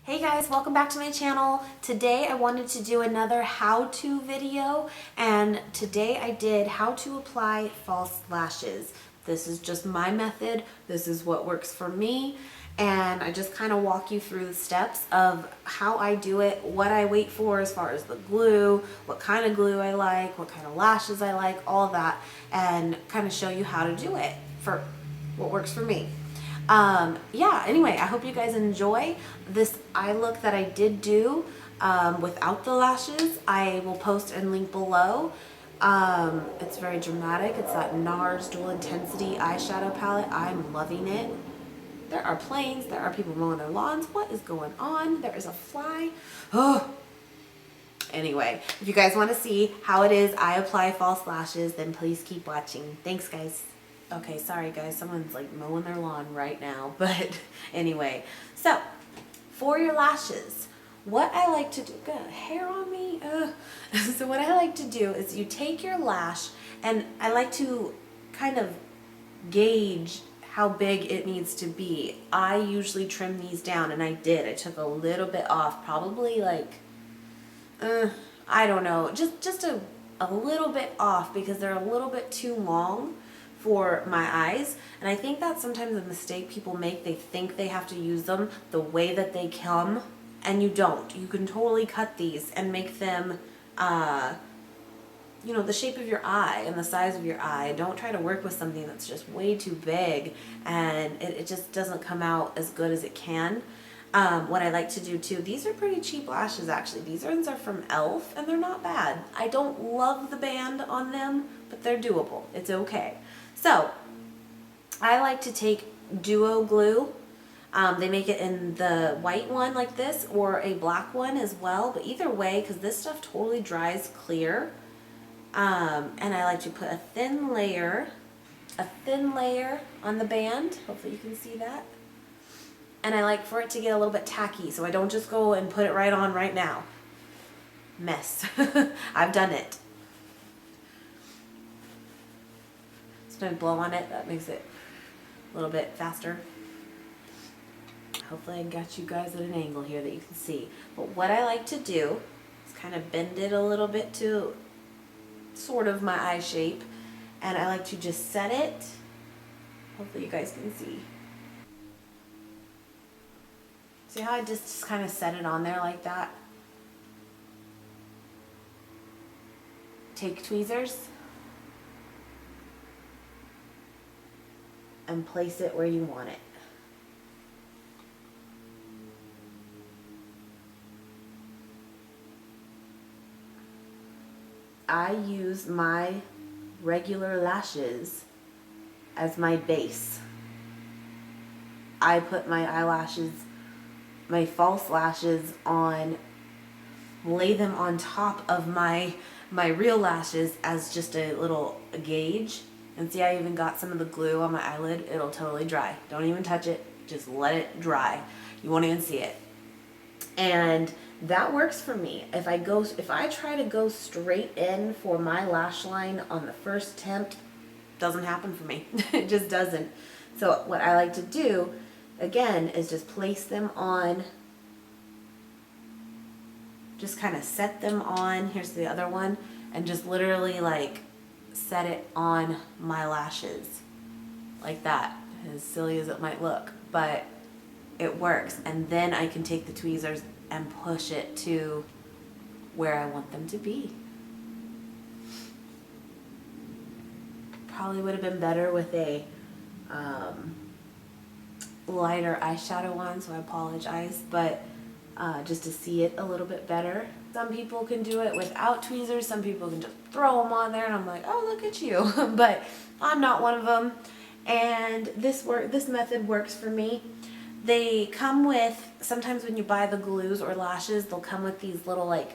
Hey guys, welcome back to my channel. Today I wanted to do another how-to video, and today I did how to apply false lashes. This is just my method. This is what works for me, and I just kind of walk you through the steps of how I do it, what I wait for as far as the glue, what kind of glue I like, what kind of lashes I like, all of that, and kind of show you how to do it for what works for me. Yeah, anyway, I hope you guys enjoy this eye look that I did do without the lashes. I will post and link below. It's very dramatic. It's that NARS Dual Intensity eyeshadow palette. I'm loving it. There are planes. There are people mowing their lawns. What is going on? There is a fly. Oh. Anyway, if you guys want to see how it is I apply false lashes, then please keep watching. Thanks, guys. Okay, sorry guys, someone's like mowing their lawn right now, but anyway. So, for your lashes, what I like to do, got hair on me? So what I like to do is you take your lash, and I like to kind of gauge how big it needs to be. I usually trim these down, and I did. I took a little bit off, probably like, I don't know, just a little bit off because they're a little bit too long for my eyes, and I think that's sometimes a mistake people make. They think they have to use them the way that they come, and you don't. You can totally cut these and make them you know, the shape of your eye and the size of your eye. Don't try to work with something that's just way too big and it just doesn't come out as good as it can. What I like to do too, these are pretty cheap lashes actually. These ones are from e.l.f. and they're not bad. I don't love the band on them, but they're doable. It's okay. So, I like to take duo glue. They make it in the white one like this or a black one as well, but either way, because this stuff totally dries clear. And I like to put a thin layer on the band. Hopefully you can see that. And I like for it to get a little bit tacky, so I don't just go and put it right on right now. Mess. I've done it. Sometimes blow on it, that makes it a little bit faster. Hopefully I got you guys at an angle here that you can see. But what I like to do is kind of bend it a little bit to sort of my eye shape. And I like to just set it. Hopefully you guys can see. See how I just kind of set it on there like that? Take tweezers and place it where you want it. I use my regular lashes as my base. I put my eyelashes, my false lashes on, lay them on top of my real lashes as just a little gauge. And see, I even got some of the glue on my eyelid. It'll totally dry. Don't even touch it. Just let it dry. You won't even see it. And that works for me. If I try to go straight in for my lash line on the first attempt, doesn't happen for me. It just doesn't. So what I like to do, again, is just place them on, just kind of set them on. Here's the other one. And just literally like set it on my lashes like that, as silly as it might look, but it works. And then I can take the tweezers and push it to where I want them to be. Probably would have been better with a lighter eyeshadow on, so I apologize, but just to see it a little bit better. Some people can do it without tweezers, some people can just throw them on there, and I'm like, oh, look at you. But I'm not one of them, and this method works for me. They come with, sometimes when you buy the glues or lashes, they'll come with these little like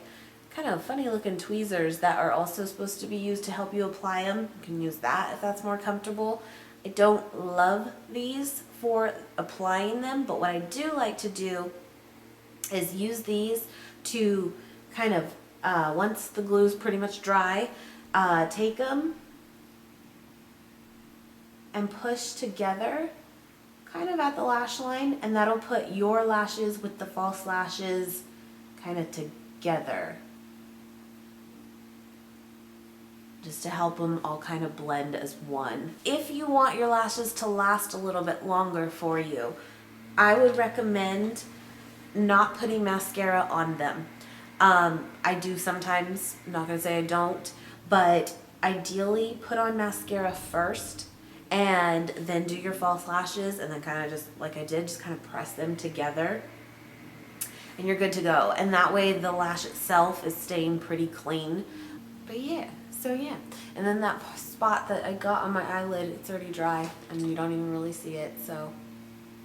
kind of funny looking tweezers that are also supposed to be used to help you apply them. You can use that if that's more comfortable. I don't love these for applying them, but what I do like to do is use these to kind of, once the glue's pretty much dry, take them and push together kind of at the lash line, and that'll put your lashes with the false lashes kind of together, just to help them all kind of blend as one. If you want your lashes to last a little bit longer for you, I would recommend not putting mascara on them. I do sometimes, I'm not gonna say I don't, but ideally put on mascara first and then do your false lashes, and then kind of just like I did, just kind of press them together and you're good to go. And that way the lash itself is staying pretty clean. But yeah, so yeah. And then that spot that I got on my eyelid, it's already dry and you don't even really see it, so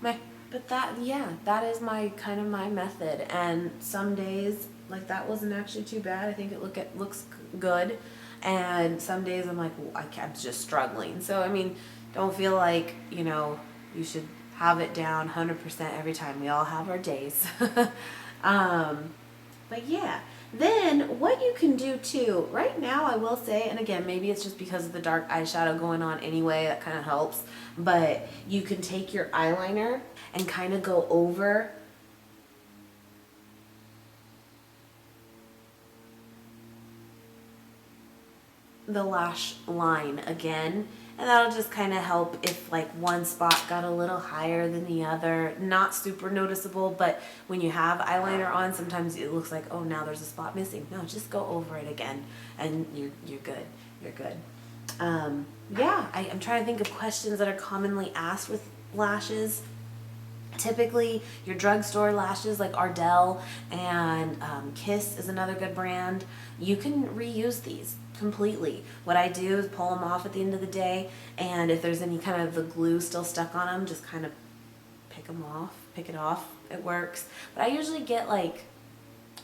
meh. But that, yeah, that is my kind of my method. And some days, like that wasn't actually too bad. I think it looks good. And some days I'm like, well, I'm just struggling. So I mean, don't feel like, you know, you should have it down 100% every time. We all have our days. But yeah, then what you can do too, right now I will say, and again, maybe it's just because of the dark eyeshadow going on anyway, that kind of helps, but you can take your eyeliner and kind of go over the lash line again, and that'll just kind of help if like one spot got a little higher than the other. Not super noticeable, but when you have eyeliner on, sometimes it looks like, oh, now there's a spot missing. No, just go over it again and you're good. You're good. Yeah, I'm trying to think of questions that are commonly asked with lashes. Typically, your drugstore lashes like Ardell and Kiss is another good brand. You can reuse these completely. What I do is pull them off at the end of the day, and if there's any kind of the glue still stuck on them, just kind of pick it off. It works. But I usually get like,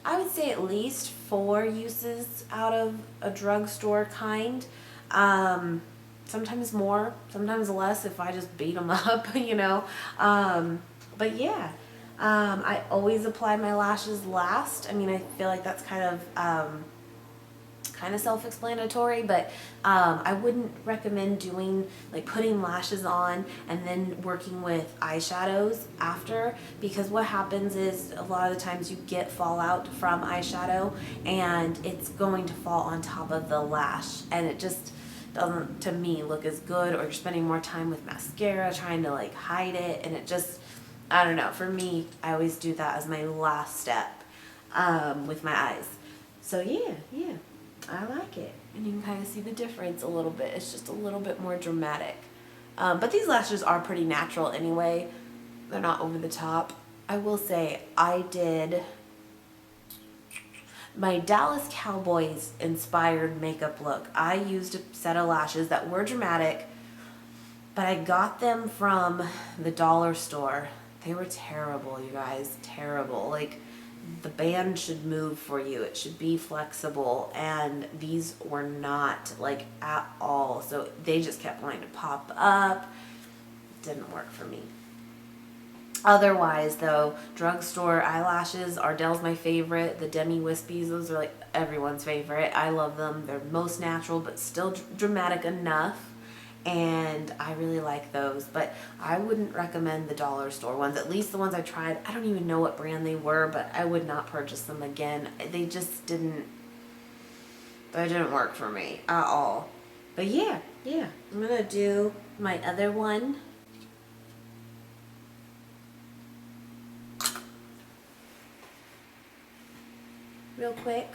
I would say at least 4 uses out of a drugstore kind. Sometimes more, sometimes less if I just beat them up, you know. But yeah, I always apply my lashes last. I mean, I feel like that's kind of self-explanatory, but I wouldn't recommend doing like putting lashes on and then working with eyeshadows after, because what happens is a lot of the times you get fallout from eyeshadow and it's going to fall on top of the lash, and it just doesn't, to me, look as good, or you're spending more time with mascara trying to like hide it, and it just, I don't know, for me, I always do that as my last step with my eyes. So yeah, I like it. And you can kind of see the difference a little bit. It's just a little bit more dramatic. But these lashes are pretty natural anyway. They're not over the top. I will say, I did my Dallas Cowboys inspired makeup look. I used a set of lashes that were dramatic, but I got them from the dollar store. They were terrible, you guys, terrible. Like, the band should move for you. It should be flexible, and these were not, like, at all. So they just kept wanting to pop up. It didn't work for me. Otherwise, though, drugstore eyelashes, Ardell's my favorite. The Demi Wispies, those are like everyone's favorite. I love them. They're most natural, but still dramatic enough. And I really like those, but I wouldn't recommend the dollar store ones, at least the ones I tried. I don't even know what brand they were, but I would not purchase them again. They just didn't work for me at all. But yeah, I'm gonna do my other one. Real quick.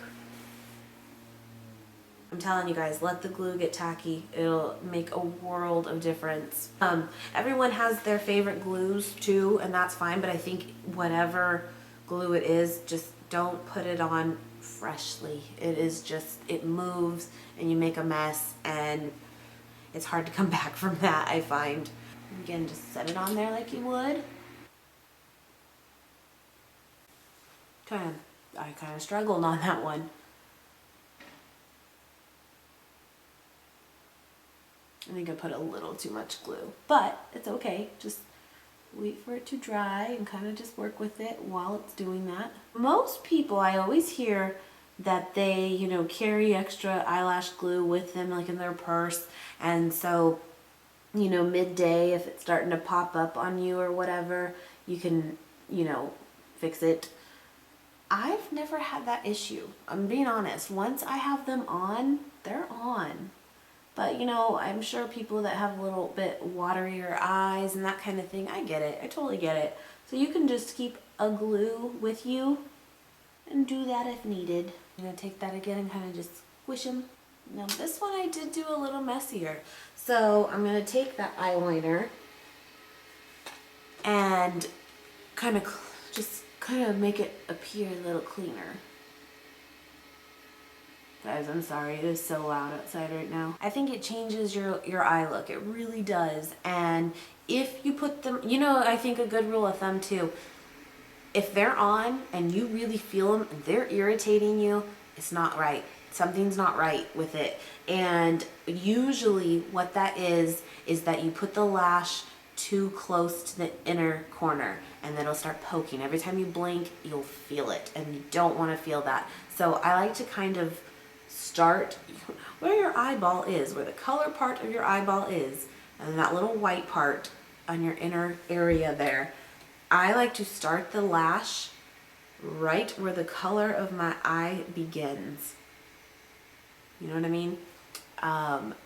I'm telling you guys, let the glue get tacky. It'll make a world of difference. Everyone has their favorite glues too, and that's fine, but I think whatever glue it is, just don't put it on freshly. It is just, it moves and you make a mess, and it's hard to come back from that, I find. Again, just set it on there like you would. I kind of struggled on that one. I think I put a little too much glue, but it's okay. Just wait for it to dry and kind of just work with it while it's doing that. Most people, I always hear that they, you know, carry extra eyelash glue with them, like in their purse, and so you know, midday, if it's starting to pop up on you or whatever, you can, you know, fix it. I've never had that issue. I'm being honest. Once I have them on, they're on. But, you know, I'm sure people that have a little bit waterier eyes and that kind of thing, I get it. I totally get it. So you can just keep a glue with you and do that if needed. I'm going to take that again and kind of just squish them. Now this one I did do a little messier. So I'm going to take that eyeliner and kind of make it appear a little cleaner. Guys, I'm sorry, it is so loud outside right now. I think it changes your eye look. It really does. And if you put them, you know, I think a good rule of thumb too, if they're on and you really feel them and they're irritating you, it's not right. Something's not right with it. And usually what that is that you put the lash too close to the inner corner and then it'll start poking. Every time you blink, you'll feel it, and you don't want to feel that. So I like to kind of start where your eyeball is, where the color part of your eyeball is, and that little white part on your inner area there. I like to start the lash right where the color of my eye begins. You know what I mean?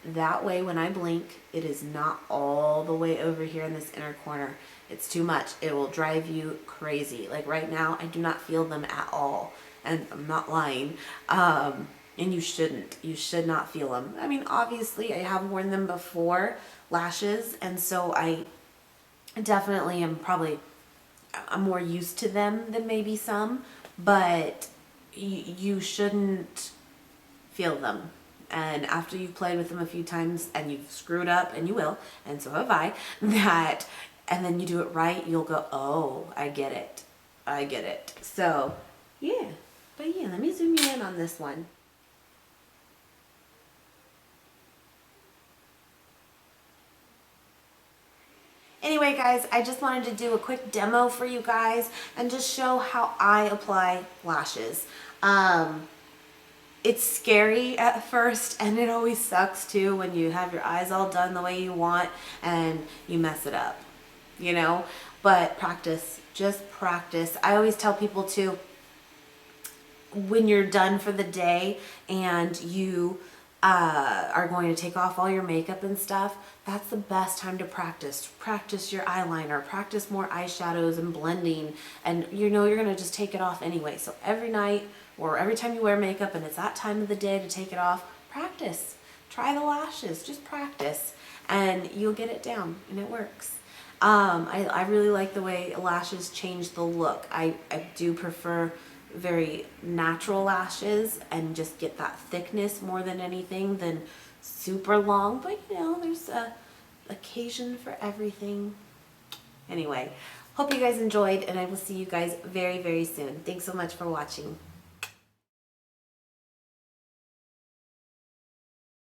That way when I blink, it is not all the way over here in this inner corner. It's too much. It will drive you crazy. Like right now, I do not feel them at all. And I'm not lying. And you shouldn't. You should not feel them. I mean, obviously, I have worn them before, lashes, and so I definitely I'm more used to them than maybe some, but you shouldn't feel them. And after you've played with them a few times and you've screwed up, and you will, and so have I, and then you do it right, you'll go, oh, I get it. I get it. So, yeah. But yeah, let me zoom you in on this one. Anyway, guys, I just wanted to do a quick demo for you guys and just show how I apply lashes. It's scary at first, and it always sucks too when you have your eyes all done the way you want and you mess it up, you know? But practice, just practice. I always tell people too, when you're done for the day and you are going to take off all your makeup and stuff, that's the best time to practice. Practice your eyeliner, practice more eyeshadows and blending, and you know you're going to just take it off anyway. So every night or every time you wear makeup and it's that time of the day to take it off, practice. Try the lashes, just practice, and you'll get it down, and it works. I really like the way lashes change the look. I do prefer very natural lashes and just get that thickness more than anything than super long, but you know, there's a occasion for everything. Anyway, hope you guys enjoyed, and I will see you guys very, very soon. Thanks so much for watching.